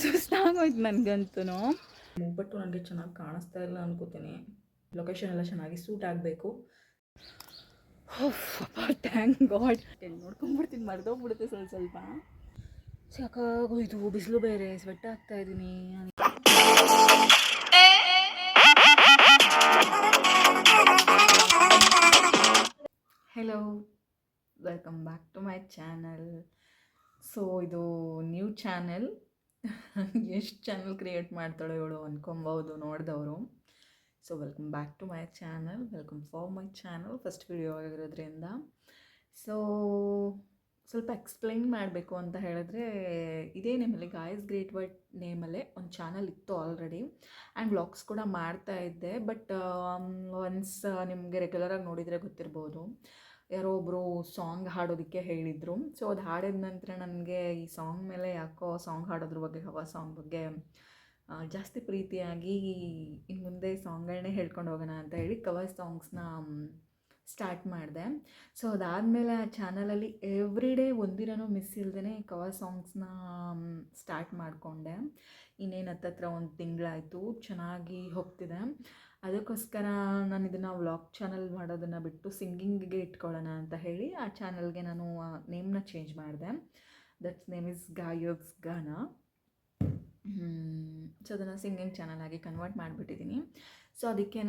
ಸುಸ್ತಾಗೋಯ್ತು ನನಗಂತೂ. ಮೂಗ್ಬಟ್ಟು ನನಗೆ ಚೆನ್ನಾಗಿ ಕಾಣಿಸ್ತಾ ಇಲ್ಲ ಅನ್ಕೋತೀನಿ. ಲೊಕೇಶನ್ ಎಲ್ಲ ಚೆನ್ನಾಗಿ ಸೂಟ್ ಆಗಬೇಕು. Thank god. ನೋಡ್ಕೊಂಡ್ಬಿಡ್ತೀನಿ, ಮರೆದೋಗ್ಬಿಡುತ್ತೆ ಸ್ವಲ್ಪ ಸಾಕಾಗೋಯ್ತು. ಬಿಸಿಲು ಬೇರೆ, ಸ್ವೆಟ್ ಆಗ್ತಾ ಇದ್ದೀನಿ. Hello, welcome back to my channel. So ಇದು ನ್ಯೂ ಚಾನೆಲ್. ಎಷ್ಟು ಚಾನಲ್ ಕ್ರಿಯೇಟ್ ಮಾಡ್ತಾಳೆ ಇವಳು ಅನ್ಕೊಬೋದು ನೋಡಿದವರು. So welcome back to my channel, welcome for my channel. First video ಆಗಿರೋದ್ರಿಂದ ಸೊ ಸ್ವಲ್ಪ ಎಕ್ಸ್ಪ್ಲೈನ್ ಮಾಡಬೇಕು ಅಂತ ಹೇಳಿದ್ರೆ, ಇದೇ ನೇಮಲ್ಲಿ ಗಾಯ್ಸ್ ಗ್ರೇಟ್ ವರ್ಡ್ ನೇಮಲ್ಲೇ ಒಂದು ಚಾನಲ್ ಇತ್ತು ಆಲ್ರೆಡಿ, ಆ್ಯಂಡ್ ವ್ಲಾಗ್ಸ್ ಕೂಡ ಮಾಡ್ತಾ ಇದ್ದೆ. ಬಟ್ ಒನ್ಸ್ ನಿಮಗೆ ರೆಗ್ಯುಲರಾಗಿ ನೋಡಿದರೆ ಗೊತ್ತಿರ್ಬೋದು, ಯಾರೋ ಒಬ್ಬರು ಸಾಂಗ್ ಹಾಡೋದಕ್ಕೆ ಹೇಳಿದರು. ಸೊ ಅದು ಹಾಡಿದ ನಂತರ ನನಗೆ ಈ ಸಾಂಗ್ ಮೇಲೆ ಯಾಕೋ ಸಾಂಗ್ ಹಾಡೋದ್ರ ಬಗ್ಗೆ, ಹವಾ ಸಾಂಗ್ ಬಗ್ಗೆ ಜಾಸ್ತಿ ಪ್ರೀತಿಯಾಗಿ ಇನ್ನು ಮುಂದೆ ಸಾಂಗ್ಗಳನ್ನೇ ಹೇಳ್ಕೊಂಡು ಹೋಗೋಣ ಅಂತ ಹೇಳಿ ಕವರ್ ಸಾಂಗ್ಸ್ನ ಸ್ಟಾರ್ಟ್ ಮಾಡಿದೆ. ಸೊ ಅದಾದಮೇಲೆ ಆ ಚಾನಲಲ್ಲಿ ಎವ್ರಿ ಡೇ ಒಂದಿನೂ ಮಿಸ್ ಇಲ್ಲದೇ ಕವರ್ ಸಾಂಗ್ಸ್ನ ಸ್ಟಾರ್ಟ್ ಮಾಡಿಕೊಂಡೆ. ಇನ್ನೇನು ಹತ್ತತ್ರ ಒಂದು ತಿಂಗಳಾಯಿತು, ಚೆನ್ನಾಗಿ ಹೋಗ್ತಿದೆ. ಅದಕ್ಕೋಸ್ಕರ ನಾನು ಇದನ್ನು ವ್ಲಾಗ್ ಚಾನಲ್ ಮಾಡೋದನ್ನು ಬಿಟ್ಟು ಸಿಂಗಿಂಗಿಗೆ ಇಟ್ಕೊಳ್ಳೋಣ ಅಂತ ಹೇಳಿ ಆ ಚಾನಲ್ಗೆ ನಾನು ನೇಮ್ನ ಚೇಂಜ್ ಮಾಡಿದೆ. ದಟ್ಸ್ ನೇಮ್ ಇಸ್ ಗಾಯೋಗ್ಸ್ ಗಾನ. ಸೊ ಅದನ್ನು ಸಿಂಗಿಂಗ್ ಚಾನಲ್ ಆಗಿ ಕನ್ವರ್ಟ್ ಮಾಡಿಬಿಟ್ಟಿದ್ದೀನಿ. ಸೊ ಅದಕ್ಕೇ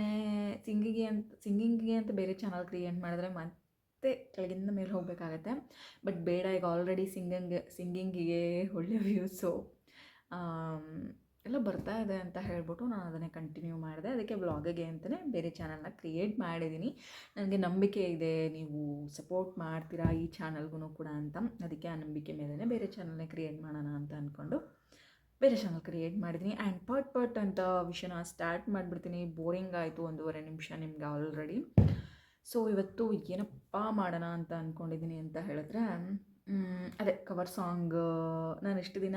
ಸಿಂಗಿಂಗಿಗೆ ಅಂತ ಬೇರೆ ಚಾನಲ್ ಕ್ರಿಯೇಟ್ ಮಾಡಿದ್ರೆ ಮತ್ತೆ ಕೆಳಗಿಂದ ಮೇಲೆ ಹೋಗಬೇಕಾಗತ್ತೆ. ಬಟ್ ಬೇಡ, ಈಗ ಆಲ್ರೆಡಿ ಸಿಂಗಿಂಗಿಗೆ ಒಳ್ಳೆ ವ್ಯೂಸು ಎಲ್ಲ ಬರ್ತಾ ಇದೆ ಅಂತ ಹೇಳ್ಬಿಟ್ಟು ನಾನು ಅದನ್ನೇ ಕಂಟಿನ್ಯೂ ಮಾಡಿದೆ. ಅದಕ್ಕೆ ವ್ಲಾಗಿಗೆ ಅಂತಲೇ ಬೇರೆ ಚಾನಲ್ನ ಕ್ರಿಯೇಟ್ ಮಾಡಿದ್ದೀನಿ. ನನಗೆ ನಂಬಿಕೆ ಇದೆ ನೀವು ಸಪೋರ್ಟ್ ಮಾಡ್ತೀರಾ ಈ ಚಾನಲ್ಗೂ ಕೂಡ ಅಂತ. ಅದಕ್ಕೆ ಆ ನಂಬಿಕೆ ಮೇಲೇ ಬೇರೆ ಚಾನಲ್ನೇ ಕ್ರಿಯೇಟ್ ಮಾಡೋಣ ಅಂತ ಅಂದ್ಕೊಂಡು ಬೇರೆ ಚಾನಲ್ ಕ್ರಿಯೇಟ್ ಮಾಡಿದ್ದೀನಿ. ಆ್ಯಂಡ್ ಪಟ್ ಅಂತ ವಿಷಯನ ಸ್ಟಾರ್ಟ್ ಮಾಡಿಬಿಡ್ತೀನಿ. ಬೋರಿಂಗ್ ಆಯಿತು 1.5 ನಿಮಿಷ ನಿಮ್ಗೆ ಆಲ್ರೆಡಿ. ಸೊ ಇವತ್ತು ಏನಪ್ಪ ಮಾಡೋಣ ಅಂತ ಅಂದ್ಕೊಂಡಿದ್ದೀನಿ ಅಂತ ಹೇಳಿದ್ರೆ, ಅದೇ ಕವರ್ ಸಾಂಗ್. ನಾನು ಎಷ್ಟು ದಿನ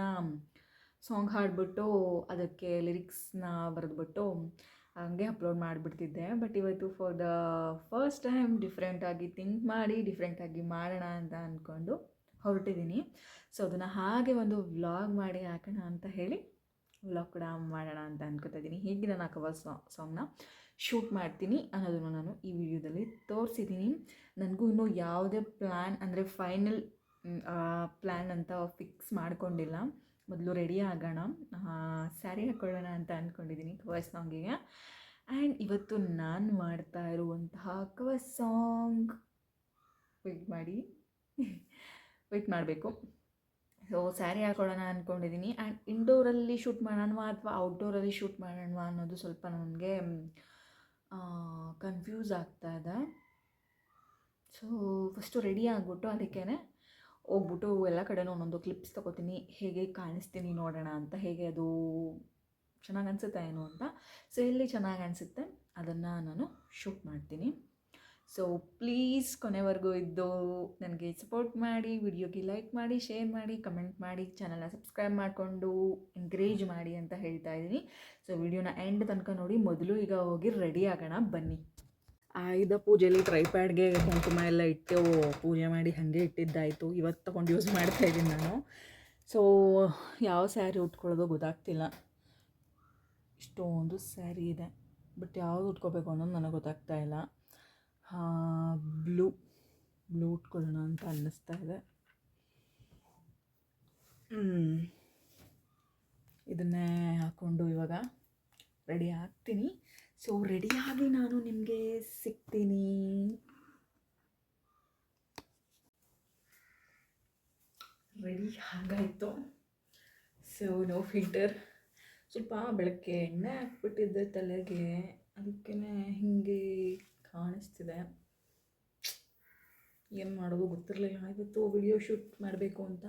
ಸಾಂಗ್ ಹಾಡಿಬಿಟ್ಟು ಅದಕ್ಕೆ ಲಿರಿಕ್ಸ್ನ ಬರೆದ್ಬಿಟ್ಟು ಹಂಗೆ ಅಪ್ಲೋಡ್ ಮಾಡಿಬಿಡ್ತಿದ್ದೆ. ಬಟ್ ಇವತ್ತು ಫಾರ್ ದ ಫಸ್ಟ್ ಟೈಮ್ ಡಿಫ್ರೆಂಟಾಗಿ ಥಿಂಕ್ ಮಾಡಿ ಡಿಫ್ರೆಂಟಾಗಿ ಮಾಡೋಣ ಅಂತ ಅಂದ್ಕೊಂಡು ಹೊರಟಿದ್ದೀನಿ. ಸೊ ಅದನ್ನು ಹಾಗೆ ಒಂದು ವ್ಲಾಗ್ ಮಾಡಿ ಹಾಕೋಣ ಅಂತ ಹೇಳಿ ವ್ಲಾಗ್ ಕೂಡ ಮಾಡೋಣ ಅಂತ ಅಂದ್ಕೊತಾ ಇದ್ದೀನಿ. ಹೇಗೆ ನಾನು ಆ ಕವರ್ ಸಾಂಗ್ನ ಶೂಟ್ ಮಾಡ್ತೀನಿ ಅನ್ನೋದನ್ನು ನಾನು ಈ ವಿಡಿಯೋದಲ್ಲಿ ತೋರಿಸಿದ್ದೀನಿ. ನನಗೂ ಇನ್ನೂ ಯಾವುದೇ ಪ್ಲ್ಯಾನ್ ಅಂದರೆ ಫೈನಲ್ ಪ್ಲ್ಯಾನ್ ಅಂತ ಫಿಕ್ಸ್ ಮಾಡ್ಕೊಂಡಿಲ್ಲ. ಮೊದಲು ರೆಡಿ ಆಗೋಣ, ಸ್ಯಾರಿ ಹಾಕ್ಕೊಳ್ಳೋಣ ಅಂತ ಅಂದ್ಕೊಂಡಿದ್ದೀನಿ ಕವರ್ ಸಾಂಗಿಗೆ. ಆ್ಯಂಡ್ ಇವತ್ತು ನಾನು ಮಾಡ್ತಾ ಇರುವಂತಹ ಕವರ್ ಸಾಂಗ್ ವೆಯ್ಟ್ ಮಾಡಬೇಕು. ಸೊ ಸ್ಯಾರಿ ಹಾಕೊಳ್ಳೋಣ ಅಂದ್ಕೊಂಡಿದ್ದೀನಿ. ಆ್ಯಂಡ್ ಇಂಡೋರಲ್ಲಿ ಶೂಟ್ ಮಾಡೋಣ ಅಥವಾ ಔಟ್ಡೋರಲ್ಲಿ ಶೂಟ್ ಮಾಡೋಣ ಅನ್ನೋದು ಸ್ವಲ್ಪ ನನಗೆ ಕನ್ಫ್ಯೂಸ್ ಆಗ್ತಾ ಇದೆ. ಸೊ ಫಸ್ಟು ರೆಡಿ ಆಗಿಬಿಟ್ಟು ಅದಕ್ಕೇ ಹೋಗ್ಬಿಟ್ಟು ಎಲ್ಲ ಕಡೆನೂ ಒಂದೊಂದು ಕ್ಲಿಪ್ಸ್ ತೊಗೋತೀನಿ, ಹೇಗೆ ಕಾಣಿಸ್ತೀನಿ ನೋಡೋಣ ಅಂತ, ಹೇಗೆ ಅದು ಚೆನ್ನಾಗಿ ಅನಿಸುತ್ತೆ ಏನು ಅಂತ. ಸೊ ಎಲ್ಲಿ ಚೆನ್ನಾಗಿ ಅನಿಸುತ್ತೆ ಅದನ್ನು ನಾನು ಶೂಟ್ ಮಾಡ್ತೀನಿ. ಸೊ ಪ್ಲೀಸ್ ಕೊನೆವರೆಗೂ ಇದ್ದು ನನಗೆ ಸಪೋರ್ಟ್ ಮಾಡಿ, ವಿಡಿಯೋಗೆ ಲೈಕ್ ಮಾಡಿ, ಶೇರ್ ಮಾಡಿ, ಕಮೆಂಟ್ ಮಾಡಿ, ಚಾನಲ್ನ ಸಬ್ಸ್ಕ್ರೈಬ್ ಮಾಡಿಕೊಂಡು ಎಂಕರೇಜ್ ಮಾಡಿ ಅಂತ ಹೇಳ್ತಾ ಇದ್ದೀನಿ. ಸೊ ವಿಡಿಯೋನ ಎಂಡ್ ತನಕ ನೋಡಿ. ಮೊದಲು ಈಗ ಹೋಗಿ ರೆಡಿ ಆಗೋಣ ಬನ್ನಿ. ಆಯುಧ ಪೂಜೆಯಲ್ಲಿ ಟ್ರೈಪ್ಯಾಡ್ಗೆ ಕುಂಕುಮ ಎಲ್ಲ ಇಟ್ಟು ಪೂಜೆ ಮಾಡಿ ಹಾಗೆ ಇಟ್ಟಿದ್ದಾಯಿತು. ಇವತ್ತು ತೊಗೊಂಡು ಯೂಸ್ ಮಾಡ್ತಾಯಿದ್ದೀನಿ ನಾನು. ಸೊ ಯಾವ ಸ್ಯಾರಿ ಉಟ್ಕೊಳ್ಳೋದು ಗೊತ್ತಾಗ್ತಿಲ್ಲ. ಇಷ್ಟೊಂದು ಸ್ಯಾರಿ ಇದೆ, ಬಟ್ ಯಾವುದು ಉಟ್ಕೋಬೇಕು ಅನ್ನೋದು ನನಗೆ ಗೊತ್ತಾಗ್ತಾ ಇಲ್ಲ. ಬ್ಲೂ ಉಟ್ಕೊಳ್ಳೋಣ ಅಂತ ಅನ್ನಿಸ್ತಾ ಇದೆ. ಇದನ್ನೇ ಹಾಕ್ಕೊಂಡು ಇವಾಗ ರೆಡಿ ಆಗ್ತೀನಿ. ಸೊ ರೆಡಿಯಾಗಿ ನಾನು ನಿಮಗೆ ಸಿಗ್ತೀನಿ. ರೆಡಿ ಆಗಾಯಿತು. So no filter. ಸ್ವಲ್ಪ ಬೆಳಗ್ಗೆ ಎಣ್ಣೆ ಹಾಕ್ಬಿಟ್ಟಿದ್ದೆ ತಲೆಗೆ, ಅದಕ್ಕೇ ಹೀಗೆ ಕಾಣಿಸ್ತಿದೆ. ಏನು ಮಾಡೋದು ಗೊತ್ತಿರಲಿಲ್ಲ ಇವತ್ತು ವಿಡಿಯೋ ಶೂಟ್ ಮಾಡಬೇಕು ಅಂತ.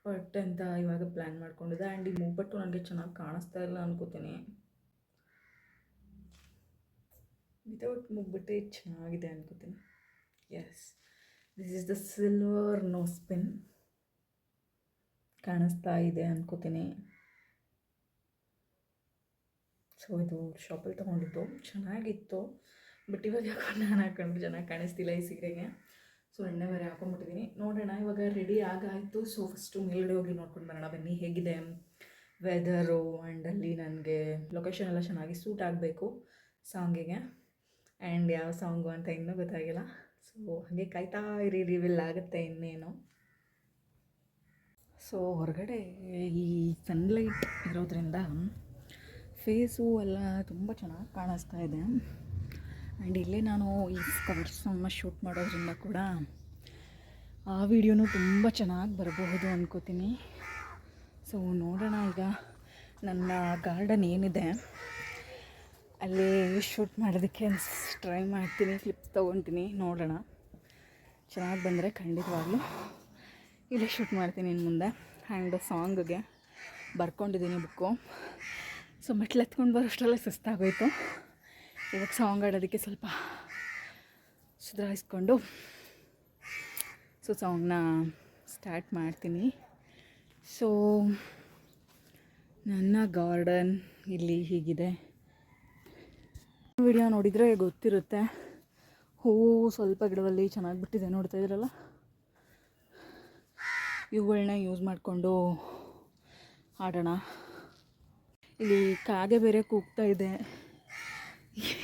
ಬಟ್ ಅಂತ ಇವಾಗ ಪ್ಲ್ಯಾನ್ ಮಾಡ್ಕೊಂಡಿದ್ದೆ. ಆ್ಯಂಡ್ ಈ ಮೂಗ್ಬಟ್ಟು ನನಗೆ ಚೆನ್ನಾಗಿ ಕಾಣಿಸ್ತಾ ಇಲ್ಲ ಅನ್ಕೋತೀನಿ. ವಿತೌಟ್ ಮೂಗ್ಬಟ್ಟೆ ಚೆನ್ನಾಗಿದೆ ಅನ್ಕೋತೀನಿ. Yes, this is the silver nose pin. ಕಾಣಿಸ್ತಾ ಇದೆ ಅನ್ಕೋತೀನಿ. ಸೊ ಇದು ಶಾಪಲ್ಲಿ ತೊಗೊಂಡಿದ್ದು, ಚೆನ್ನಾಗಿತ್ತು. ಬಟ್ ಇವಾಗ ಯಾಕೋ ನಾನು ಹಾಕೊಂಡ್ರೆ ಚೆನ್ನಾಗಿ ಕಾಣಿಸ್ತಿಲ್ಲ ಈ ಸೀರೆಗೆ. ಸೊ ಎಣ್ಣೆ ಹಾಕೊಂಡ್ಬಿಟ್ಟಿದ್ದೀನಿ. ನೋಡೋಣ, ಇವಾಗ ರೆಡಿ ಆಗಾಯಿತು. ಸೊ ಫಸ್ಟು ಮೇಲ್ಗಡೆ ಹೋಗಿ ನೋಡ್ಕೊಂಡು ಬರೋಣ ಬನ್ನಿ ಹೇಗಿದೆ ವೆದರು ಆ್ಯಂಡ್ ಅಲ್ಲಿ ನನಗೆ ಲೊಕೇಶನ್ ಎಲ್ಲ ಚೆನ್ನಾಗಿ ಸೂಟ್ ಆಗಬೇಕು ಸಾಂಗಿಗೆ. ಆ್ಯಂಡ್ ಯಾವ ಸಾಂಗು ಅಂತ ಇನ್ನೂ ಗೊತ್ತಾಗಿಲ್ಲ. ಸೊ ಹಾಗೆ ಕಾಯ್ತಾ ಇರಿ, ರಿವೀಲ್ ಆಗುತ್ತೆ ಇನ್ನೇನು. ಸೊ ಹೊರಗಡೆ ಈ ಸನ್ಲೈಟ್ ಇರೋದ್ರಿಂದ ಫೇಸು ಎಲ್ಲ ತುಂಬ ಚೆನ್ನಾಗಿ ಕಾಣಿಸ್ತಾ ಇದೆ. ಆ್ಯಂಡ್ ಇಲ್ಲೇ ನಾನು ಈ ಕವರ್ ಸಾಂಗ್ನ ಶೂಟ್ ಮಾಡೋದ್ರಿಂದ ಕೂಡ ಆ ವಿಡಿಯೋನೂ ತುಂಬ ಚೆನ್ನಾಗಿ ಬರಬಹುದು ಅಂದ್ಕೋತೀನಿ. ಸೊ ನೋಡೋಣ, ಈಗ ನನ್ನ ಗಾರ್ಡನ್ ಏನಿದೆ ಅಲ್ಲಿ ಶೂಟ್ ಮಾಡೋದಕ್ಕೆ ಟ್ರೈ ಮಾಡ್ತೀನಿ, ಕ್ಲಿಪ್ಸ್ ತೊಗೊತೀನಿ. ನೋಡೋಣ, ಚೆನ್ನಾಗಿ ಬಂದರೆ ಖಂಡಿತವಾಗ್ಲೂ ಇಲ್ಲೇ ಶೂಟ್ ಮಾಡ್ತೀನಿ ಇನ್ನು ಮುಂದೆ. ಆ್ಯಂಡ್ ಸಾಂಗ್ಗೆ ಬರ್ಕೊಂಡಿದ್ದೀನಿ ಬುಕ್ಕು. ಸೊ ಮೆಟ್ಲು ಎತ್ಕೊಂಡು ಬರೋಷ್ಟರಲ್ಲೇ ಸುಸ್ತಾಗೋಯಿತು. ಇವಾಗ ಸಾಂಗ್ ಆಡೋದಕ್ಕೆ ಸ್ವಲ್ಪ ಸುಧಾರಿಸ್ಕೊಂಡು ಸೊ ಸಾಂಗ್ನ ಸ್ಟಾರ್ಟ್ ಮಾಡ್ತೀನಿ. ಸೊ ನನ್ನ ಗಾರ್ಡನ್ ಇಲ್ಲಿ ಹೀಗಿದೆ. ವಿಡಿಯೋ ನೋಡಿದರೆ ಗೊತ್ತಿರುತ್ತೆ. ಹೂವು ಸ್ವಲ್ಪ ಗಿಡದಲ್ಲಿ ಚೆನ್ನಾಗಿ ಬಿಟ್ಟಿದೆ, ನೋಡ್ತಾ ಇದ್ದೀರಲ್ಲ. ಇವುಗಳನ್ನ ಯೂಸ್ ಮಾಡಿಕೊಂಡು ಆಡೋಣ. ಇಲ್ಲಿ ಕಾಗೆ ಬೇರೆ ಕೂಗ್ತಾ ಇದೆ,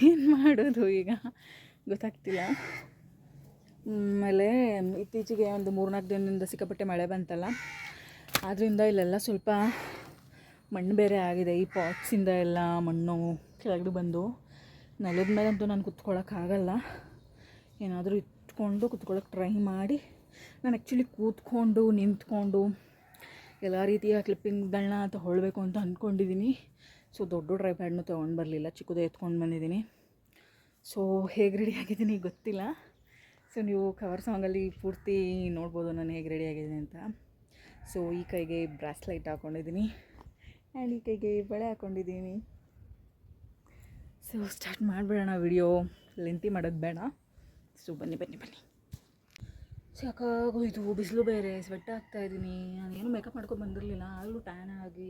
ಏನು ಮಾಡೋದು ಈಗ ಗೊತ್ತಾಗ್ತಿಲ್ಲ. ಆಮೇಲೆ ಇತ್ತೀಚೆಗೆ ಒಂದು 3-4 ದಿನದಿಂದ ಸಿಕ್ಕಾಪಟ್ಟೆ ಮಳೆ ಬಂತಲ್ಲ, ಆದ್ದರಿಂದ ಇಲ್ಲೆಲ್ಲ ಸ್ವಲ್ಪ ಮಣ್ಣು ಬೇರೆ ಆಗಿದೆ. ಈ ಪಾಟ್ಸಿಂದ ಎಲ್ಲ ಮಣ್ಣು ಕೆಳಗಡೆ ಬಂದು ನೆಲದ ಮೇಲಂತೂ ನಾನು ಕೂತ್ಕೊಳ್ಳೋಕ್ಕಾಗಲ್ಲ. ಏನಾದರೂ ಇಟ್ಕೊಂಡು ಕೂತ್ಕೊಳ್ಳೋಕೆ ಟ್ರೈ ಮಾಡಿ. ನಾನು ಆ್ಯಕ್ಚುಲಿ ಕೂತ್ಕೊಂಡು ನಿಂತ್ಕೊಂಡು ಎಲ್ಲ ರೀತಿಯ ಕ್ಲಿಪ್ಪಿಂಗ್ಗಳನ್ನ ತೊಗೊಳ್ಬೇಕು ಅಂತ ಅಂದ್ಕೊಂಡಿದ್ದೀನಿ. ಸೊ ದೊಡ್ಡ ಟ್ರೈಪ್ಯಾಡ್ನೂ ತೊಗೊಂಡು ಬರಲಿಲ್ಲ, ಚಿಕ್ಕದೇ ಎತ್ಕೊಂಡು ಬಂದಿದ್ದೀನಿ. ಸೊ ಹೇಗೆ ರೆಡಿ ಆಗಿದ್ದೀನಿ ಗೊತ್ತಿಲ್ಲ. ಸೊ ನೀವು ಕವರ್ ಸಾಂಗಲ್ಲಿ ಪೂರ್ತಿ ನೋಡ್ಬೋದು ನಾನು ಹೇಗೆ ರೆಡಿ ಆಗಿದ್ದೀನಿ ಅಂತ. ಸೊ ಈ ಕೈಗೆ ಬ್ರಾಸ್ಲೈಟ್ ಹಾಕ್ಕೊಂಡಿದ್ದೀನಿ ಆ್ಯಂಡ್ ಈ ಕೈಗೆ ಬಳೆ ಹಾಕ್ಕೊಂಡಿದ್ದೀನಿ. ಸೊ ಸ್ಟಾರ್ಟ್ ಮಾಡಿಬಿಡೋಣ. ವಿಡಿಯೋ ಲೆಂತಿ ಮಾಡೋದು ಬೇಡ. ಸೊ ಬನ್ನಿ. ಸಾಕಾಗೋಯ್ತು, ಬಿಸಿಲು ಬೇರೆ, ಸ್ವೆಟ್ ಆಗ್ತಾಯಿದ್ದೀನಿ. ನಾನೇನು ಮೇಕಪ್ ಮಾಡ್ಕೊಂಡು ಬಂದಿರಲಿಲ್ಲ, ಆಗಲೂ ಟ್ಯಾನ್ ಆಗಿ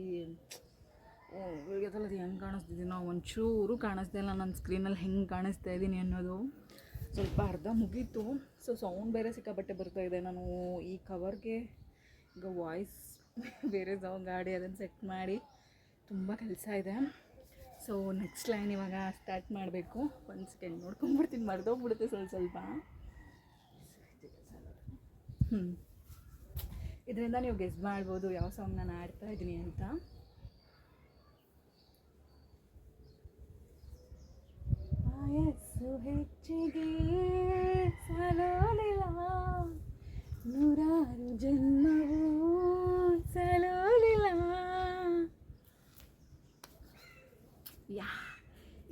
ಬೆಳಗ್ಗೆದಲ್ಲ ಅದು ಹೆಂಗೆ ಕಾಣಿಸ್ತಿದ್ದೀನೋ ಒಂಚೂರು ಕಾಣಿಸ್ತಾ ಇಲ್ಲ. ನನ್ನ ಸ್ಕ್ರೀನಲ್ಲಿ ಹೆಂಗೆ ಕಾಣಿಸ್ತಾ ಇದ್ದೀನಿ ಅನ್ನೋದು ಸ್ವಲ್ಪ ಅರ್ಧ ಮುಗೀತು. ಸೊ ಸೌಂಡ್ ಬೇರೆ ಸಿಕ್ಕಾಪಟ್ಟೆ ಬರ್ತಾಯಿದೆ. ನಾನು ಈ ಕವರ್ಗೆ ಈಗ ವಾಯ್ಸ್ ಬೇರೆ ಸಾಂಗ್ ಆಡಿ ಅದನ್ನು ಸೆಟ್ ಮಾಡಿ ತುಂಬ ಕೆಲಸ ಇದೆ. ಸೊ ನೆಕ್ಸ್ಟ್ ಲೈನ್ ಇವಾಗ ಸ್ಟಾರ್ಟ್ ಮಾಡಬೇಕು. ಒಂದು ಸೆಕೆಂಡ್ ನೋಡ್ಕೊಂಡ್ಬಿಡ್ತೀನಿ, ಮರೆದೋಗ್ಬಿಡುತ್ತೆ ಸ್ವಲ್ಪ. ಇದರಿಂದ ನೀವು ಗೆಸ್ ಮಾಡ್ಬೋದು ಯಾವ ಸಾಂಗ್ ನಾನು ಆಡ್ತಾ ಇದ್ದೀನಿ ಅಂತ. ವಯಸ್ಸು ಹೆಚ್ಚಿಗೆ ಸಲೋಲಿಲ್ಲ, 100 ಜನ್ಮವೂ ಸಲೋಲಿಲ್ಲ.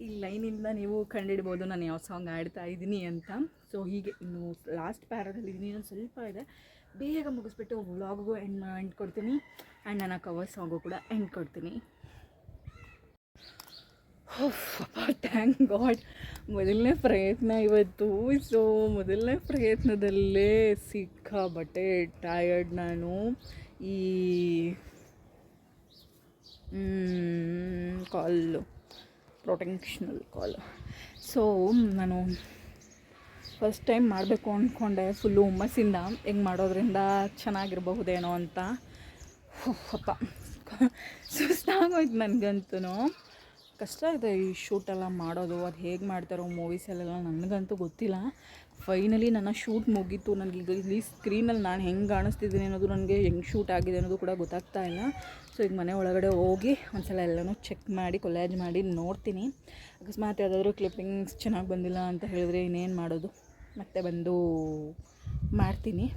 ಈ ಲೈನಿಂದ ನೀವು ಕಂಡಿಡ್ಬೋದು ನಾನು ಯಾವ ಸಾಂಗ್ ಆಡ್ತಾ ಇದ್ದೀನಿ ಅಂತ. ಸೊ ಹೀಗೆ ಇನ್ನು ಲಾಸ್ಟ್ ಪ್ಯಾರದಲ್ಲಿದ್ದೀನಿ, ಇನ್ನೊಂದು ಸ್ವಲ್ಪ ಇದೆ. ಬೇಗ ಮುಗಿಸ್ಬಿಟ್ಟು ವ್ಲಾಗ್ಗೂ ಎಂಡ್ ಕೊಡ್ತೀನಿ. ಆ್ಯಂಡ್ ನನ್ನ ಕವರ್ ಸಾಂಗು ಕೂಡ ಎಂಡ್ ಕೊಡ್ತೀನಿ. ಥ್ಯಾಂಕ್ ಗಾಡ್, ಮೊದಲನೇ ಪ್ರಯತ್ನ ಇವತ್ತು. ಸೊ ಮೊದಲನೇ ಪ್ರಯತ್ನದಲ್ಲೇ ಸಿಕ್ಕಾಬಟ್ಟೆ ಟಯರ್ಡ್ ನಾನು. ಈ ಕಾಲು ಪ್ರೊಟೆಕ್ಷನಲ್ ಕಾಲ್. ಸೊ ನಾನು ಫಸ್ಟ್ ಟೈಮ್ ಮಾಡಬೇಕು ಅಂದ್ಕೊಂಡೆ, ಫುಲ್ಲು ಹುಮ್ಮಸ್ಸಿಂದ ಹೆಂಗೆ ಮಾಡೋದ್ರಿಂದ ಚೆನ್ನಾಗಿರಬಹುದೇನೋ ಅಂತ. ಅಪ್ಪ ಸುಸ್ತಾಗೋಯ್ತು ನನಗಂತೂ. ಕಷ್ಟ ಇದೆ ಈ ಶೂಟೆಲ್ಲ ಮಾಡೋದು. ಅದು ಹೇಗೆ ಮಾಡ್ತಾರೋ ಮೂವೀಸಲ್ಲೆಲ್ಲ ನನಗಂತೂ ಗೊತ್ತಿಲ್ಲ. ಫೈನಲಿ ನನ್ನ ಶೂಟ್ ಮುಗೀತು. ನನಗೆ ಈಗ ಇಲ್ಲಿ ಸ್ಕ್ರೀನಲ್ಲಿ ನಾನು ಹೆಂಗೆ ಕಾಣಿಸ್ತಿದ್ದೀನಿ ಅನ್ನೋದು, ನನಗೆ ಹೆಂಗೆ ಶೂಟ್ ಆಗಿದೆ ಅನ್ನೋದು ಕೂಡ ಗೊತ್ತಾಗ್ತಾ ಇಲ್ಲ. ಸೊ ಈಗ ಮನೆ ಒಳಗಡೆ ಹೋಗಿ ಒಂದ್ಸಲ ಎಲ್ಲನೂ ಚೆಕ್ ಮಾಡಿ ಕೊಲ್ಯಾಜ್ ಮಾಡಿ ನೋಡ್ತೀನಿ. ಅಕಸ್ಮಾತ್ ಯಾವುದಾದ್ರೂ ಕ್ಲಿಪ್ಪಿಂಗ್ಸ್ ಚೆನ್ನಾಗಿ ಬಂದಿಲ್ಲ ಅಂತ ಹೇಳಿದ್ರೆ ಇನ್ನೇನು ಮಾಡೋದು, ಮತ್ತೆ ಬಂದು ಮಾಡ್ತೀನಿ.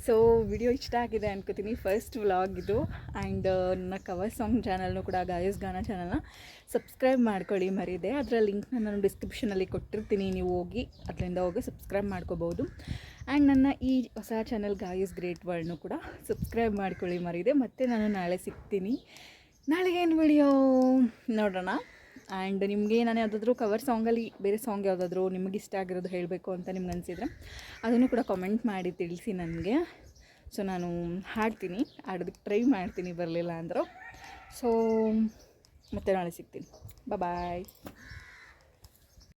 ಸೊ ವಿಡಿಯೋ ಇಷ್ಟ ಆಗಿದೆ ಅನ್ಕೋತೀನಿ. ಫಸ್ಟ್ ವ್ಲಾಗ್ ಇದು. ಆ್ಯಂಡ್ ನನ್ನ ಕವರ್ ಸಾಂಗ್ ಚಾನಲ್ನು ಕೂಡ ಗಾಯಸ್ ಗಾನ ಚಾನಲ್ನ ಸಬ್ಸ್ಕ್ರೈಬ್ ಮಾಡ್ಕೊಳ್ಳಿ ಮರೀದೆ. ಅದರ ಲಿಂಕ್ನ ನಾನು ಡಿಸ್ಕ್ರಿಪ್ಷನಲ್ಲಿ ಕೊಟ್ಟಿರ್ತೀನಿ, ನೀವು ಹೋಗಿ ಅದರಿಂದ ಹೋಗಿ ಸಬ್ಸ್ಕ್ರೈಬ್ ಮಾಡ್ಕೋಬೋದು. ಆ್ಯಂಡ್ ನನ್ನ ಈ ಹೊಸ ಚಾನಲ್ ಗಾಯಸ್ ಗ್ರೇಟ್ ವರ್ಲ್ಡ್ನು ಕೂಡ ಸಬ್ಸ್ಕ್ರೈಬ್ ಮಾಡ್ಕೊಳ್ಳಿ ಮರೀದೆ. ಮತ್ತು ನಾನು ನಾಳೆ ಸಿಗ್ತೀನಿ. ನಾಳೆಗೇನು ವಿಡಿಯೋ ನೋಡೋಣ. ಆ್ಯಂಡ್ ನಿಮಗೆ ನಾನು ಯಾವುದಾದ್ರೂ ಕವರ್ ಸಾಂಗಲ್ಲಿ ಬೇರೆ ಸಾಂಗ್ ಯಾವುದಾದ್ರೂ ನಿಮಗೆ ಇಷ್ಟ ಆಗಿರೋದು ಹೇಳಬೇಕು ಅಂತ ನಿಮ್ಗೆ ಅನಿಸಿದರೆ ಅದನ್ನು ಕೂಡ ಕಾಮೆಂಟ್ ಮಾಡಿ ತಿಳಿಸಿ ನನಗೆ. ಸೊ ನಾನು ಹಾಡ್ತೀನಿ, ಹಾಡೋದಕ್ಕೆ ಟ್ರೈ ಮಾಡ್ತೀನಿ, ಬರಲಿಲ್ಲ ಅಂದರು. ಸೊ ಮತ್ತೆ ನಾಳೆ ಸಿಗ್ತೀನಿ. ಬಾಯ್.